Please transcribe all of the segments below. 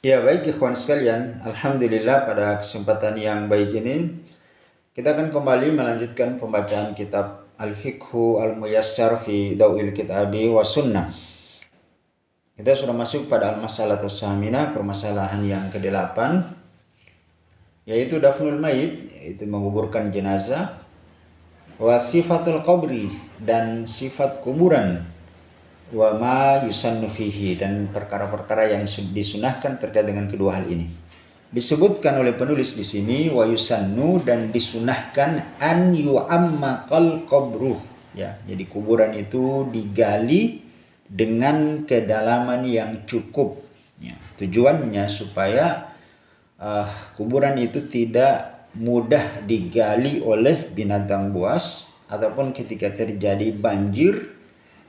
Ya baik ikhwan sekalian, Alhamdulillah pada kesempatan yang baik ini kita akan kembali melanjutkan pembacaan kitab Al-Fiqhu Al-Muyassar fi Daw'il Kitabi wa Sunnah. Kita sudah masuk pada Al-Masalah Tsamina, permasalahan yang ke-8, yaitu Dafnul Mayit, yaitu menguburkan jenazah, wa Sifatul Qabri, dan sifat kuburan, wa ma yusannu fihi, dan perkara-perkara yang disunahkan terkait dengan kedua hal ini. Disebutkan oleh penulis di sini wa yusannu, dan disunahkan an yu'ammakal qabruh, ya. Jadi kuburan itu digali dengan kedalaman yang cukup, ya. Tujuannya supaya kuburan itu tidak mudah digali oleh binatang buas, ataupun ketika terjadi banjir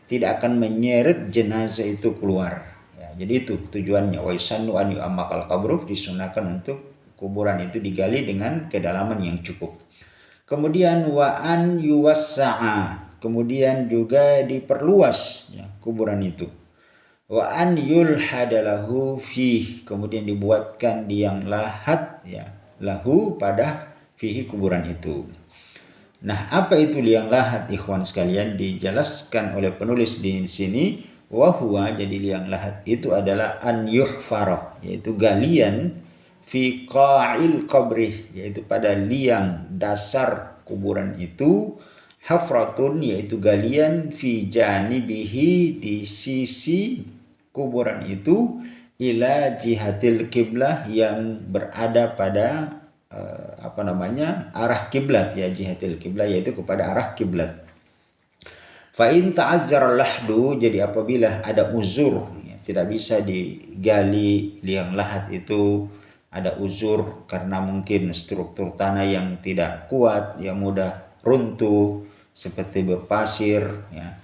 tidak akan menyeret jenazah itu keluar. Ya, jadi itu tujuannya. Wa yusannu an yu'ammakal qabruh, disunahkan untuk kuburan itu digali dengan kedalaman yang cukup. Kemudian wa an yuwassa'a, kemudian juga diperluas, ya, kuburan itu. Wa an yulhadalahu fih, kemudian dibuatkan liang lahat, ya, lahu pada fihi kuburan itu. Nah, apa itu liang lahat ikhwan sekalian? Dijelaskan oleh penulis di sini, wahwa, jadi liang lahat itu adalah an yuhfarah, yaitu galian fi qa'il qabri, yaitu pada liang dasar kuburan itu, hafratun, yaitu galian fi janibihi, di sisi kuburan itu, ila jihatil kiblah, yang berada pada arah kiblat, ya, jihatil kiblat, yaitu kepada arah kiblat. Fa in ta'azzara lahdu, jadi apabila ada uzur, ya, tidak bisa digali liang lahat itu, ada uzur karena mungkin struktur tanah yang tidak kuat, yang mudah runtuh seperti berpasir, ya,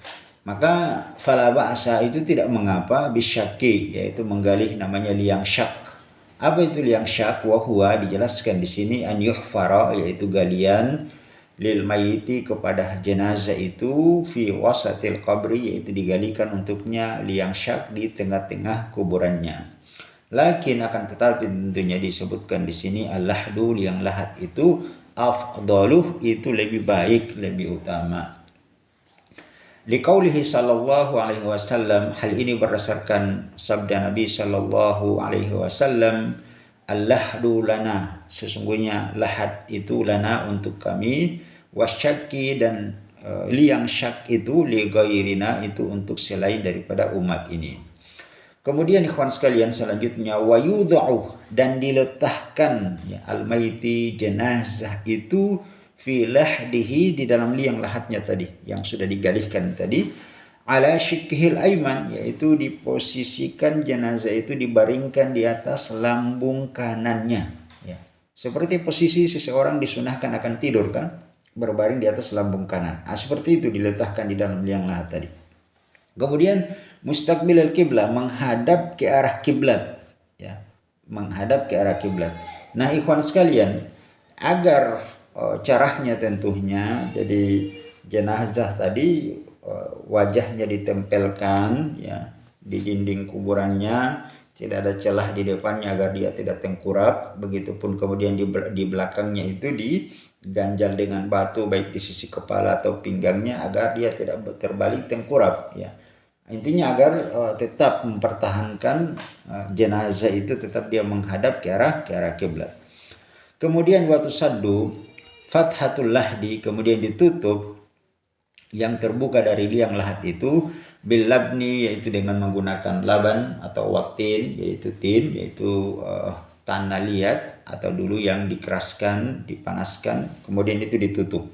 maka fala ba'sa, itu tidak mengapa, bisyaki, yaitu menggali namanya liang syak. Apa itu liang syak? Wa huwa, dijelaskan di sini, an yuhfara, yaitu galian lil mayiti, kepada jenazah itu, fi wasatil qabri, yaitu digalikan untuknya liang syak di tengah-tengah kuburannya. Lakin akan tetapi tentunya disebutkan di sini al-lahdu, liang lahat itu, afdaluh, itu lebih baik, lebih utama. Liqaulihi sallallahu alaihi wasallam, hal ini berdasarkan sabda Nabi sallallahu alaihi wasallam, al-lahdu lana, sesungguhnya lahat itu lana, untuk kami, wasyaki, dan liang syak itu, li ghairina, itu untuk selain daripada umat ini. Kemudian ikhwan sekalian, selanjutnya wa yudha'u, dan diletakkan, ya, al-maiti, jenazah itu, fi lahdihi, di dalam liang lahatnya tadi yang sudah digalihkan tadi, ala syikhil aiman, yaitu diposisikan jenazah itu, dibaringkan di atas lambung kanannya, ya. Seperti posisi seseorang disunahkan akan tidur, kan, berbaring di atas lambung kanan. Seperti itu diletakkan di dalam liang lahat tadi. Kemudian mustaqbilal kiblah, menghadap ke arah kiblat, ya, menghadap ke arah kiblat. Nah, ikhwan sekalian, agar caranya tentunya, jadi jenazah tadi wajahnya ditempelkan, ya, di dinding kuburannya, tidak ada celah di depannya agar dia tidak tengkurap. Begitupun kemudian di belakangnya itu diganjal dengan batu, baik di sisi kepala atau pinggangnya, agar dia tidak terbalik tengkurap, ya. Intinya agar tetap mempertahankan jenazah itu tetap dia menghadap ke arah kiblat. Kemudian waktu saddu fathatul lahdi, kemudian ditutup yang terbuka dari liang lahat itu, bil labni, yaitu dengan menggunakan laban atau waktin, yaitu tin, yaitu tanah liat atau dulu yang dikeraskan, dipanaskan, kemudian itu ditutup.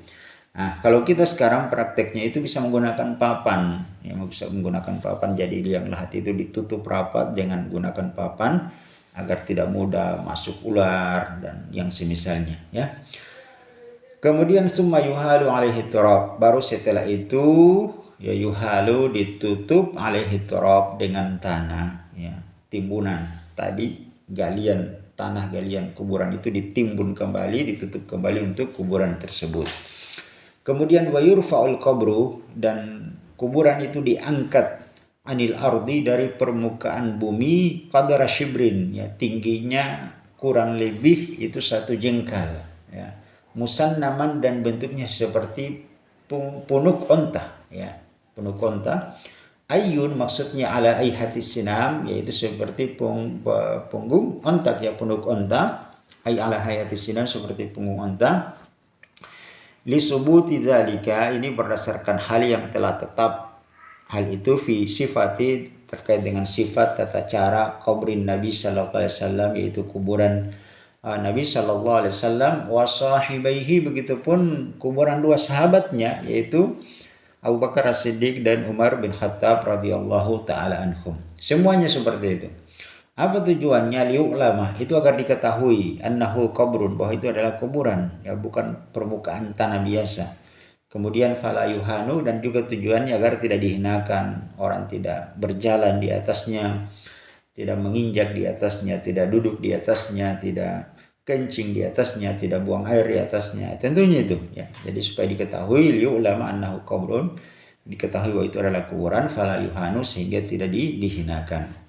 Nah, kalau kita sekarang prakteknya itu bisa menggunakan papan, ya, bisa menggunakan papan, jadi liang lahat itu ditutup rapat dengan menggunakan papan agar tidak mudah masuk ular dan yang semisalnya, ya. Kemudian summa yuhalu alaihi turab, baru setelah itu, ya, yuhalu, ditutup, alaihi turab, dengan tanah, ya, timbunan tadi, galian tanah, galian kuburan itu ditimbun kembali, ditutup kembali untuk kuburan tersebut. Kemudian wa yurfa'ul qabru, dan kuburan itu diangkat anil ardi dari permukaan bumi qadara shibrin, ya tingginya kurang lebih itu 1 jengkal, ya. Musannaman dan bentuknya seperti punuk onta, ya, punuk onta. Ayun maksudnya ala aihati sinam, yaitu seperti punggung onta, ya, punuk onta. Ay ala hayati sinam, seperti punggung onta. Li subuti dzalika, ini berdasarkan hal yang telah tetap hal itu, fi sifati, terkait dengan sifat tata cara kubrin Nabi sallallahu alaihi wasallam, yaitu kuburan Nabi sallallahu alaihi wasallam, wa sahibaihi, begitupun kuburan 2 sahabatnya, yaitu Abu Bakar As-Siddiq dan Umar bin Khattab radhiyallahu taala anhum. Semuanya seperti itu. Apa tujuannya? Liu'lama, itu agar diketahui, annahu qabrun, bahwa itu adalah kuburan, ya, bukan permukaan tanah biasa. Kemudian fala yuhanu, dan juga tujuannya agar tidak dihinakan, orang tidak berjalan di atasnya, tidak menginjak di atasnya, tidak duduk di atasnya, tidak kencing di atasnya, tidak buang air di atasnya. Tentunya itu, ya. Jadi supaya diketahui, liu'lama annahu qabrun, diketahui bahwa itu adalah kuburan, fala yuhanu, sehingga tidak dihinakan.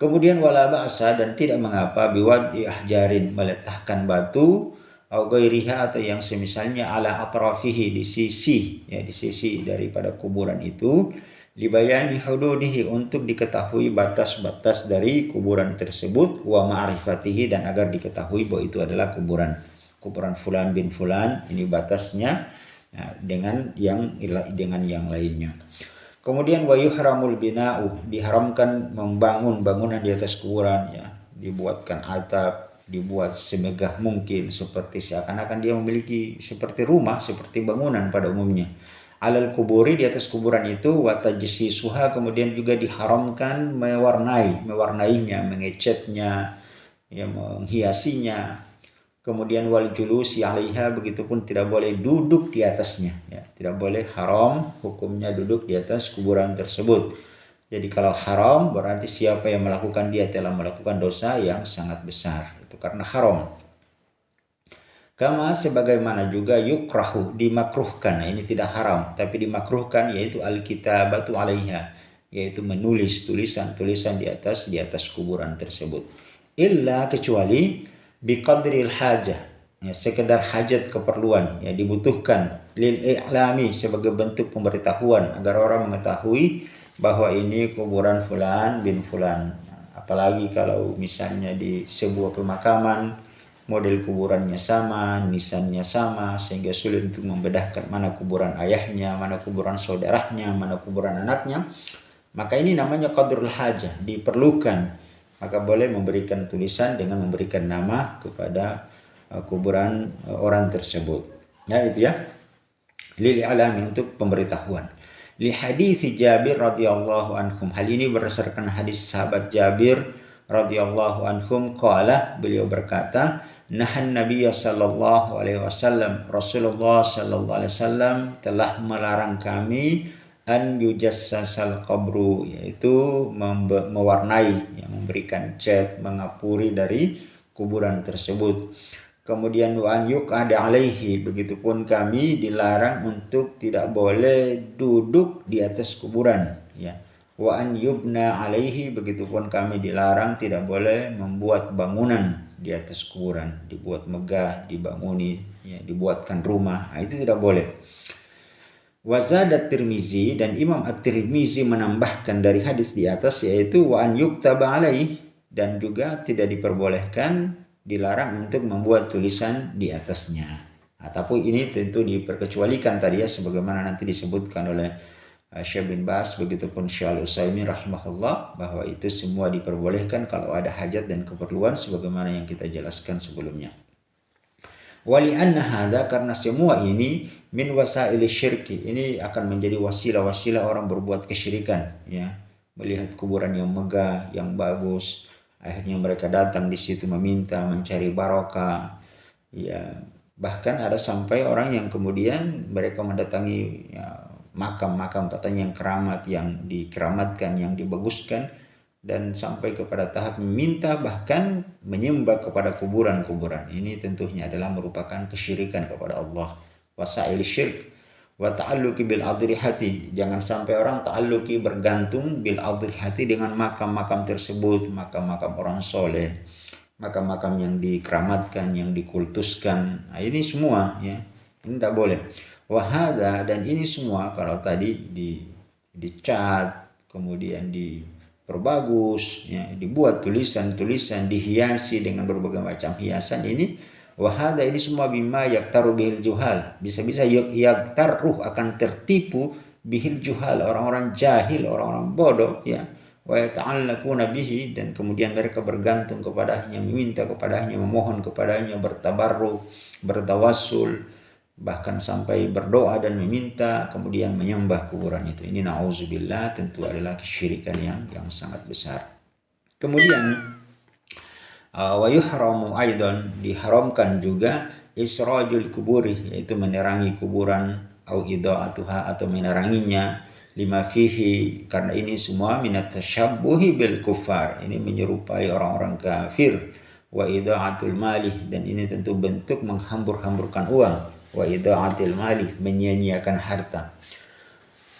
Kemudian wala ba'sa, dan tidak mengapa, biwad'i ahjarin, meletakkan batu, au ghairiha, atau yang semisalnya, ala atrafihi, di sisi, ya, di sisi daripada kuburan itu, libayani hududihi, untuk diketahui batas-batas dari kuburan tersebut, wa ma'rifatihi, dan agar diketahui bahwa itu adalah kuburan fulan bin fulan, ini batasnya, ya, dengan yang lainnya. Kemudian wa yuhramul bina'u, diharamkan membangun bangunan di atas kuburan, ya, dibuatkan atap, dibuat semegah mungkin, seperti seakan-akan dia memiliki seperti rumah, seperti bangunan pada umumnya. Alal kuburi, di atas kuburan itu, wa tajsisuha, kemudian juga diharamkan mewarnainya, mengecatnya, ya, menghiasinya. Kemudian wal julusi 'alaiha, begitupun tidak boleh duduk di atasnya, ya. Tidak boleh, haram hukumnya duduk di atas kuburan tersebut. Jadi kalau haram berarti siapa yang melakukan, dia telah melakukan dosa yang sangat besar. Itu karena haram. Kama, sebagaimana juga, yukrahu, dimakruhkan. Nah, ini tidak haram tapi dimakruhkan, yaitu al-kitabatu 'alaiha, yaitu menulis tulisan-tulisan di atas kuburan tersebut. Illa, kecuali biqadril hajah, ya, sekedar hajat, keperluan, ya, dibutuhkan, lil i'lami, sebagai bentuk pemberitahuan agar orang mengetahui bahwa ini kuburan fulan bin fulan. Apalagi kalau misalnya di sebuah pemakaman model kuburannya sama, nisannya sama, sehingga sulit untuk membedakan mana kuburan ayahnya, mana kuburan saudaranya, mana kuburan anaknya, maka ini namanya qadrul hajah, diperlukan. Maka boleh memberikan tulisan dengan memberikan nama kepada kuburan orang tersebut. Ya, itu, ya. Lil i'lami, untuk pemberitahuan. Li hadits Jabir radhiyallahu anhum, hal ini berdasarkan hadis sahabat Jabir radhiyallahu anhum, qala, beliau berkata, nahan Nabiy sallallahu alaihi wasallam, Rasulullah sallallahu alaihi wasallam telah melarang kami, an yujassasal qabru, yaitu mewarnai, yang memberikan cat, mengapuri dari kuburan tersebut. Kemudian wa an yuq'ada alaihi, begitupun kami dilarang untuk tidak boleh duduk di atas kuburan, ya. Wa an yubna alaihi, begitupun kami dilarang tidak boleh membuat bangunan di atas kuburan, dibuat megah, dibanguni, ya, dibuatkan rumah. Nah, itu tidak boleh. Wazad at-Tirmizi, dan Imam at-Tirmizi menambahkan dari hadis di atas, yaitu wa an yuktaba alaih, dan juga tidak diperbolehkan, dilarang untuk membuat tulisan di atasnya. Tapi ini tentu diperkecualikan tadi, ya, sebagaimana nanti disebutkan oleh Syekh bin Baz, begitupun Syekh Al-Utsaimin rahimahullah, bahwa itu semua diperbolehkan kalau ada hajat dan keperluan, sebagaimana yang kita jelaskan sebelumnya. Wali anna hadza, karena semua ini, min wasail syirki, ini akan menjadi wasilah-wasilah orang berbuat kesyirikan, ya. Melihat kuburan yang megah, yang bagus, akhirnya mereka datang di situ meminta, mencari barokah, ya. Bahkan ada sampai orang yang kemudian mereka mendatangi, ya, makam-makam katanya yang keramat, yang dikeramatkan, yang dibaguskan, dan sampai kepada tahap meminta, bahkan menyembah kepada kuburan-kuburan. Ini tentunya adalah merupakan kesyirikan kepada Allah, wasail syirk. Wa ta'alluqi bil adrihati, jangan sampai orang ta'alluqi bergantung bil adrihati dengan makam-makam tersebut, makam-makam orang soleh, makam-makam yang dikeramatkan, yang dikultuskan. Nah, ini semua ya, ini tidak boleh. Wahada, dan ini semua kalau tadi dicat, kemudian diperbagus, ya, dibuat tulisan-tulisan, dihiasi dengan berbagai macam hiasan ini. Wahada, ini semua bima yaktaru bihil juhal, bisa-bisa yaktaruh akan tertipu bihil juhal, orang-orang jahil, orang-orang bodoh ya. Wa yata'allaquna bihi, dan kemudian mereka bergantung kepadanya, meminta kepadanya, memohon kepadanya, bertabarruk, bertawassul, bahkan sampai berdoa dan meminta, kemudian menyembah kuburan itu. Ini na'udzubillah, tentu adalah kesyirikan yang sangat besar. Kemudian wa yuhramu aidan, diharamkan juga israjul kuburi, yaitu menerangi kuburan, au ida'atuha, atau meneranginya, lima fihi, karena ini semua minat tasyabbuhi bil kufar, ini menyerupai orang-orang kafir. Wa ida'atul mali, dan ini tentu bentuk menghambur-hamburkan uang. Wa ida'atil mali, menyia-nyiakan harta.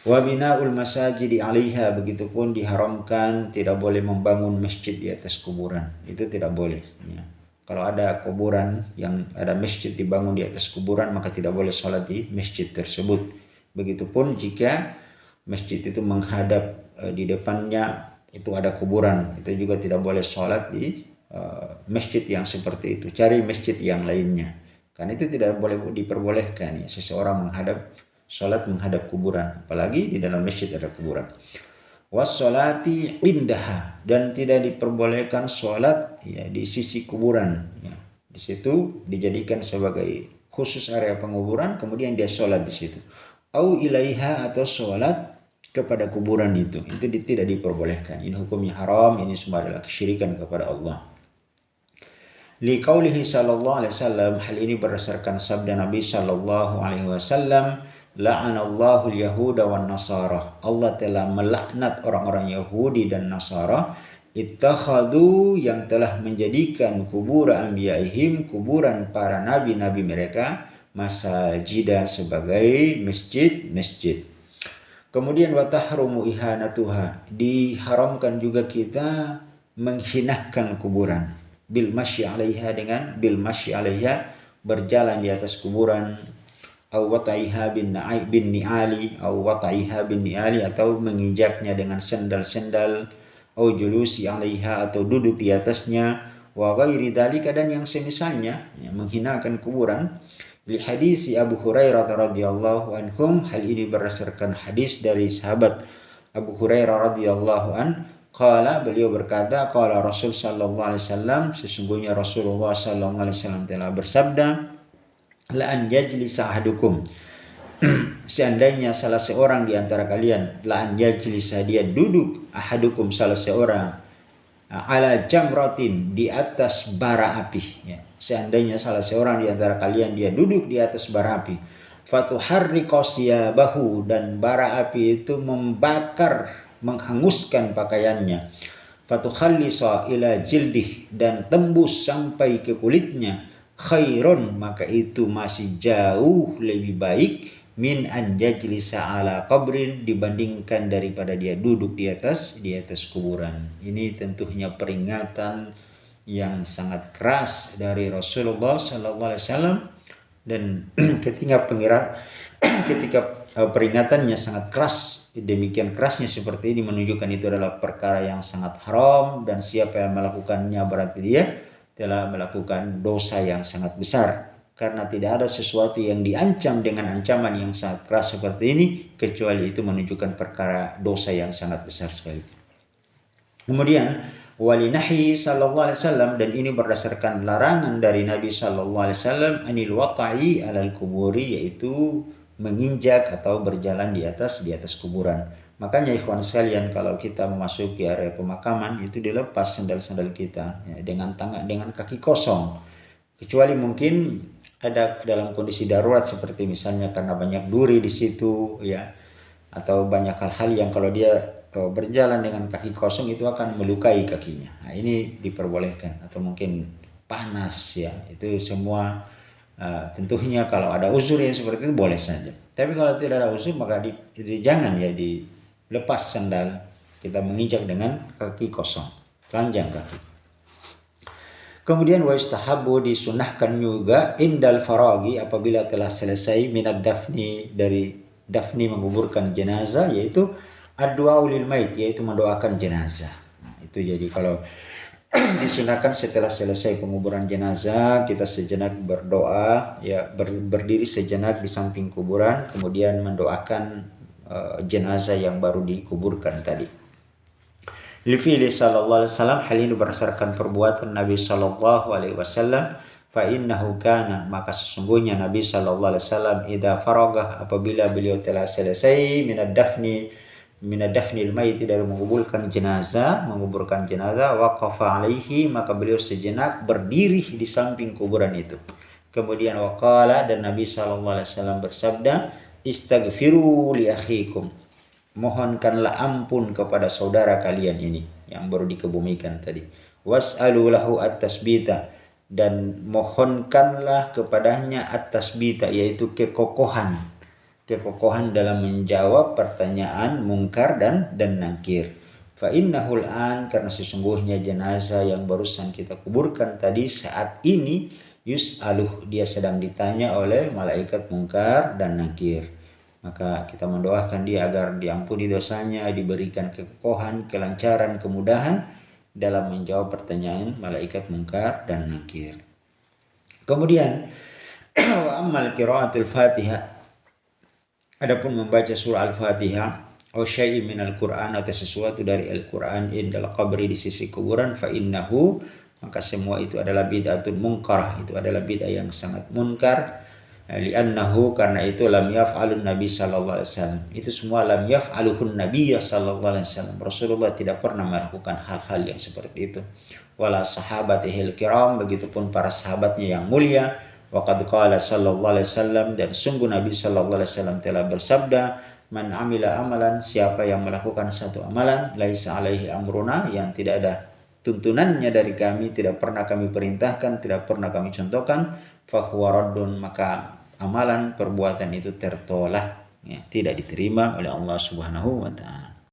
Wa bina'ul masajidi 'alaiha, begitupun diharamkan, tidak boleh membangun masjid di atas kuburan. Itu tidak boleh ya. Kalau ada kuburan yang ada masjid dibangun di atas kuburan, maka tidak boleh sholat di masjid tersebut. Begitupun jika masjid itu menghadap di depannya itu ada kuburan, itu juga tidak boleh sholat di masjid yang seperti itu. Cari masjid yang lainnya, karena itu tidak boleh diperbolehkan ya, seseorang sholat menghadap kuburan, apalagi di dalam masjid ada kuburan. Wassolati indaha, dan tidak diperbolehkan sholat ya di sisi kuburan ya. Di situ dijadikan sebagai khusus area penguburan, kemudian dia sholat di situ. Au ilaiha, atau sholat kepada kuburan itu tidak diperbolehkan. Ini hukumnya haram, ini semua adalah kesyirikan kepada Allah. Liqaulihi sallallahu alaihi wasallam, hal ini berdasarkan sabda Nabi sallallahu alaihi wasallam, la'anallahu al-yahuda wan nasara, Allah telah melaknat orang-orang Yahudi dan Nasara, ittakhadu, yang telah menjadikan kubur anbiya'ihim, kuburan para nabi-nabi mereka, masajida, sebagai masjid-masjid. Kemudian wa tahrumu ihanatuha, diharamkan juga kita menghinakan kuburan, bil masyi 'alaiha, dengan bil masyi 'alaiha, berjalan di atas kuburan, au wataiha bin ni'ali, au wataiha bin ni'ali, atau menginjaknya dengan sendal-sendal, au julusi 'alaiha, atau duduk di atasnya, wa ghairi dzalika, dan yang semisalnya ya, menghinakan kuburan. Li hadisi Abu Hurairah radhiyallahu anhum, hal ini berdasarkan hadis dari sahabat Abu Hurairah radhiyallahu an, qala, beliau berkata, qala Rasul sallallahu alaihi wasallam, sesungguhnya Rasulullah sallallahu alaihi wasallam telah bersabda, la an yajlisa ahadukum, seandainya salah seorang di antara kalian, la an yajlisa, dia duduk, ahadukum, salah seorang, ala jamratin, di atas bara api ya. Seandainya salah seorang di antara kalian dia duduk di atas bara api, fatuharriqa siyabahu, dan bara api itu membakar, menghanguskan pakaiannya, fatukhallisa ila jildih, dan tembus sampai ke kulitnya, khairun, maka itu masih jauh lebih baik, min an yajlisa ala qabrin, dibandingkan daripada dia duduk di atas kuburan. Ini tentunya peringatan yang sangat keras dari Rasulullah sallallahu alaihi wasallam, dan ketika peringatannya sangat keras, demikian kerasnya seperti ini, menunjukkan itu adalah perkara yang sangat haram, dan siapa yang melakukannya berarti dia telah melakukan dosa yang sangat besar, karena tidak ada sesuatu yang diancam dengan ancaman yang sangat keras seperti ini kecuali itu menunjukkan perkara dosa yang sangat besar sekali. Kemudian walinahi sallallahu alaihi wasallam, dan ini berdasarkan larangan dari Nabi sallallahu alaihi wasallam, anil waqa'i alal kuburi, yaitu menginjak atau berjalan di atas kuburan. Makanya ikhwan sekalian, kalau kita memasuki area pemakaman itu dilepas sandal-sandal kita ya, dengan kaki kosong, kecuali mungkin ada dalam kondisi darurat, seperti misalnya karena banyak duri di situ ya, atau banyak hal-hal yang kalau dia berjalan dengan kaki kosong itu akan melukai kakinya. Nah, ini diperbolehkan, atau mungkin panas ya, itu semua Tentunya kalau ada uzur yang seperti itu boleh saja. Tapi kalau tidak ada uzur maka jangan ya dilepas sandal, kita menginjak dengan kaki kosong, telanjang kaki. Kemudian wa istahabu, disunahkan juga indal faragi, apabila telah selesai minad dafni, dari dafni menguburkan jenazah, yaitu ad-du'a lil mait, yaitu mendoakan jenazah. Itu jadi kalau disunahkan setelah selesai penguburan jenazah, kita sejenak berdoa, ya berdiri sejenak di samping kuburan, kemudian mendoakan jenazah yang baru dikuburkan tadi. Lifili sallallahu alaihi wasallam, hal ini berdasarkan perbuatan Nabi sallallahu alaihi wasallam. Fa innahu kana, maka sesungguhnya Nabi sallallahu alaihi wasallam, idza faragah, apabila beliau telah selesai minad dafnil mayit, dari menguburkan jenazah, waqafa alaihi, maka beliau sejenak berdiri di samping kuburan itu. Kemudian waqala, dan Nabi sallallahu alaihi wasallam bersabda, istaghfiru li akhikum, mohonkanlah ampun kepada saudara kalian ini yang baru dikebumikan tadi. Was'alu lahu at-tasbita, dan mohonkanlah kepadanya at-tasbita, yaitu kekokohan dalam menjawab pertanyaan mungkar dan nakir. Fa innahul an, karena sesungguhnya jenazah yang barusan kita kuburkan tadi saat ini, yus'aluh, dia sedang ditanya oleh malaikat mungkar dan nakir. Maka kita mendoakan dia agar diampuni dosanya, diberikan kekokohan, kelancaran, kemudahan dalam menjawab pertanyaan malaikat mungkar dan nakir. Kemudian wa ammal qiraatul Fatihah, adapun membaca surah Al-Fatihah, atau syai'in minal Qur'an, atau sesuatu dari Al-Qur'an, indal qabri, di sisi kuburan, fa innahu, maka semua itu adalah bid'atun munkarah, itu adalah bid'ah yang sangat munkar. Li'annahu, karena itu lam yaf'alun Nabi sallallahu alaihi wasallam, itu semua lam yaf'aluhun Nabi sallallahu alaihi wasallam, Rasulullah tidak pernah melakukan hal-hal yang seperti itu. Wala sahabatihil kiram, begitupun para sahabatnya yang mulia. Wa qad qala sallallahu alaihi wasallam, dan sungguh Nabi sallallahu alaihi wasallam telah bersabda, man amila amalan, siapa yang melakukan satu amalan, laisa alaihi amruna, yang tidak ada tuntunannya dari kami, tidak pernah kami perintahkan, tidak pernah kami contohkan, fahuwa raddun, maka amalan perbuatan itu tertolak, ya, tidak diterima oleh Allah Subhanahu wa taala.